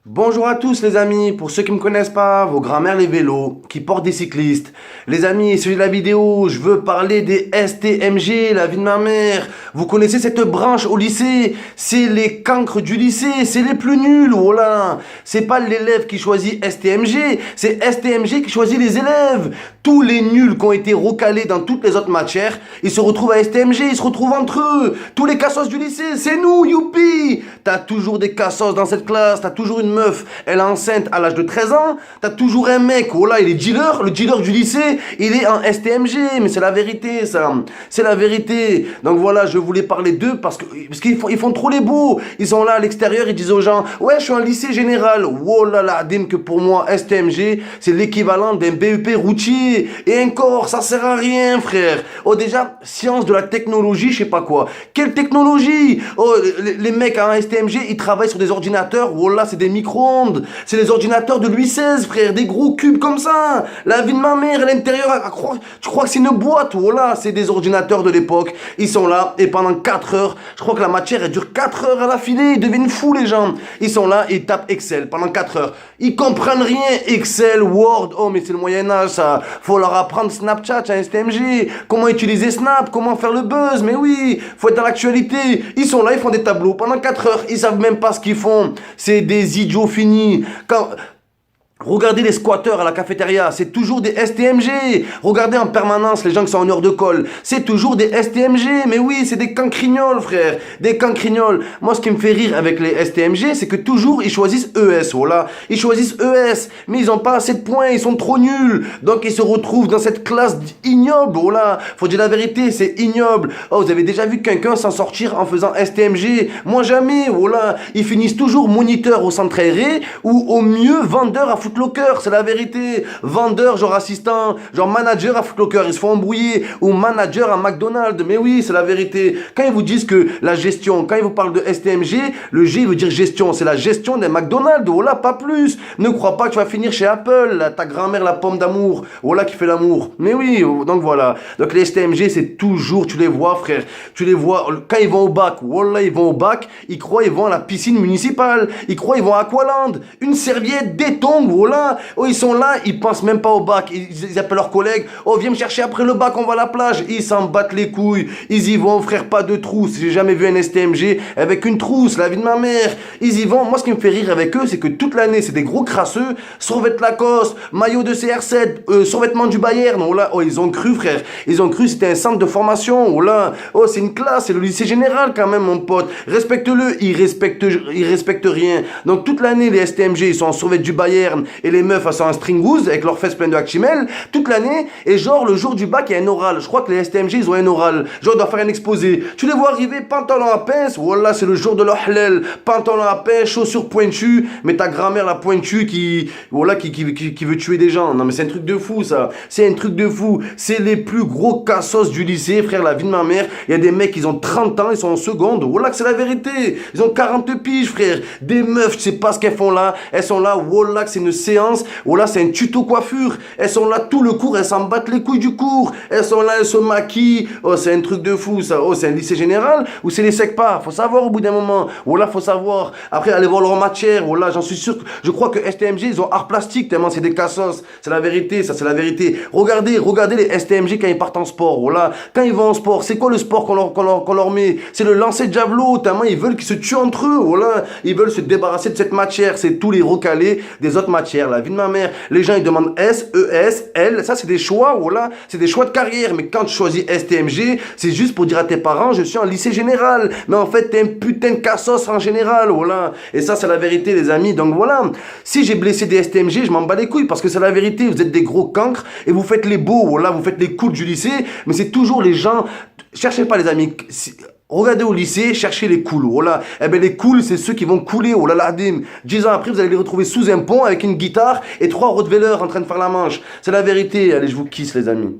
Bonjour à tous les amis, pour ceux qui ne me connaissent pas, vos grands-mères les vélos, qui portent des cyclistes. Les amis, suivez la vidéo, je veux parler des STMG, la vie de ma mère. Vous connaissez cette branche au lycée? C'est les cancres du lycée, c'est les plus nuls, voilà. C'est pas l'élève qui choisit STMG, c'est STMG qui choisit les élèves. Tous les nuls qui ont été recalés dans toutes les autres matières, ils se retrouvent à STMG, ils se retrouvent entre eux. Tous les cassos du lycée, c'est nous, youpi! T'as toujours des cassos dans cette classe, t'as toujours une meuf, elle est enceinte à l'âge de 13 ans, t'as toujours un mec, oh là, il est dealer, le dealer du lycée, il est en STMG, mais c'est la vérité, ça, c'est la vérité. Donc voilà, je voulais parler d'eux parce qu'ils font trop les beaux, ils sont là à l'extérieur, ils disent aux gens, ouais, je suis en lycée général, oh là là, dim que pour moi, STMG, c'est l'équivalent d'un BEP routier, et encore, ça sert à rien, frère. Oh déjà, science de la technologie, je sais pas quoi. Quelle technologie? Oh, les mecs en STMG, ils travaillent sur des ordinateurs, oh là, c'est des micro-ondes. C'est les ordinateurs de Louis XVI, frère. Des gros cubes comme ça. La vie de ma mère, à l'intérieur, tu crois que c'est une boîte? Oh là, c'est des ordinateurs de l'époque. Ils sont là, et pendant 4 heures, je crois que la matière, elle dure 4 heures à l'affilée. Ils deviennent fous, les gens. Ils sont là, et ils tapent Excel pendant 4 heures. Ils comprennent rien. Excel, Word. Oh, mais c'est le Moyen-Âge, ça. Faut leur apprendre Snapchat à STMG. Comment utiliser Snap. Comment faire le buzz. Mais oui, faut être dans l'actualité. Ils sont là, ils font des tableaux pendant 4 heures. Ils savent même pas ce qu'ils font. C'est des idiots finis. Regardez les squatteurs à la cafétéria, c'est toujours des STMG. Regardez en permanence les gens qui sont en heure de colle, c'est toujours des STMG. Mais oui, c'est des cancrignoles, frère, des cancrignoles. Moi, ce qui me fait rire avec les STMG, c'est que toujours ils choisissent ES, voilà. Ils choisissent ES, mais ils ont pas assez de points, ils sont trop nuls. Donc ils se retrouvent dans cette classe ignoble, voilà. Faut dire la vérité, c'est ignoble. Oh, vous avez déjà vu quelqu'un s'en sortir en faisant STMG? Moi, jamais, voilà. Ils finissent toujours moniteur au centre aéré ou au mieux vendeur à Footlocker, c'est la vérité. Vendeur, genre assistant, genre manager à Footlocker, ils se font embrouiller. Ou manager à McDonald's, mais oui, c'est la vérité. Quand ils vous disent que la gestion, quand ils vous parlent de STMG, le G veut dire gestion, c'est la gestion d'un McDonald's, voilà, pas plus. Ne crois pas que tu vas finir chez Apple, là, ta grand-mère la pomme d'amour, voilà qui fait l'amour. Mais oui, donc voilà. Donc les STMG, c'est toujours, tu les vois, frère, tu les vois, quand ils vont au bac, voilà, ils vont au bac, ils croient ils vont à la piscine municipale, ils croient ils vont à Aqualand, une serviette, des tongs, voilà. Oh, ils sont là, ils pensent même pas au bac. Ils appellent leurs collègues. Oh, viens me chercher après le bac, on va à la plage. Ils s'en battent les couilles. Ils y vont, frère, pas de trousse. J'ai jamais vu un STMG avec une trousse, la vie de ma mère. Ils y vont. Moi, ce qui me fait rire avec eux, c'est que toute l'année, c'est des gros crasseux. Survêtement Lacoste, maillot de CR7, survêtement du Bayern. Oh là, oh, ils ont cru, frère. Ils ont cru, c'était un centre de formation. Oh là, oh, c'est une classe, c'est le lycée général quand même, mon pote. Respecte-le. Ils respectent rien. Donc, toute l'année, les STMG, ils sont en survêt du Bayern. Et les meufs, elles sont en stringouze avec leurs fesses pleines de Actimel toute l'année. Et genre, le jour du bac, il y a un oral. Je crois que les STMG, ils ont un oral. Genre, ils doivent faire un exposé. Tu les vois arriver, pantalon à pince. Voilà, c'est le jour de leur halal. Pantalon à pince, chaussures pointues. Mais ta grand-mère, la pointue, voilà, qui veut tuer des gens. Non, mais c'est un truc de fou, ça. C'est un truc de fou. C'est les plus gros cassos du lycée, frère, la vie de ma mère. Il y a des mecs, ils ont 30 ans, ils sont en seconde. Voilà que c'est la vérité. Ils ont 40 piges, frère. Des meufs, tu sais pas ce qu'elles font là. Elles sont là, voilà que c'est une séance, oh là c'est un tuto coiffure, elles sont là tout le cours, elles s'en battent les couilles du cours, elles sont là, elles se maquillent, oh c'est un truc de fou ça, oh c'est un lycée général ou c'est les secpas, faut savoir au bout d'un moment, oh là faut savoir, après aller voir leur matière, oh là j'en suis sûr, je crois que STMG ils ont art plastique tellement c'est des cassos, c'est la vérité, ça c'est la vérité, regardez les STMG quand ils partent en sport, oh là, quand ils vont en sport, c'est quoi le sport qu'on leur met, c'est le lancer de javelot, tellement ils veulent qu'ils se tuent entre eux, oh là, ils veulent se débarrasser de cette matière, c'est tous les recalés des autres matières, la vie de ma mère. Les gens ils demandent S, ES, L, ça c'est des choix, voilà, c'est des choix de carrière. Mais quand tu choisis STMG, c'est juste pour dire à tes parents, je suis en lycée général. Mais en fait, t'es un putain de cassos en général, voilà. Et ça c'est la vérité, les amis. Donc voilà, si j'ai blessé des STMG, je m'en bats les couilles parce que c'est la vérité. Vous êtes des gros cancres et vous faites les beaux, voilà, vous faites les cools du lycée. Mais c'est toujours les gens. Cherchez pas les amis. Regardez au lycée, cherchez les cools, voilà. Eh ben les cools, c'est ceux qui vont couler, oh là là, dim. 10 ans après, vous allez les retrouver sous un pont avec une guitare et 3 rottweilers en train de faire la manche. C'est la vérité, allez, je vous kiss les amis.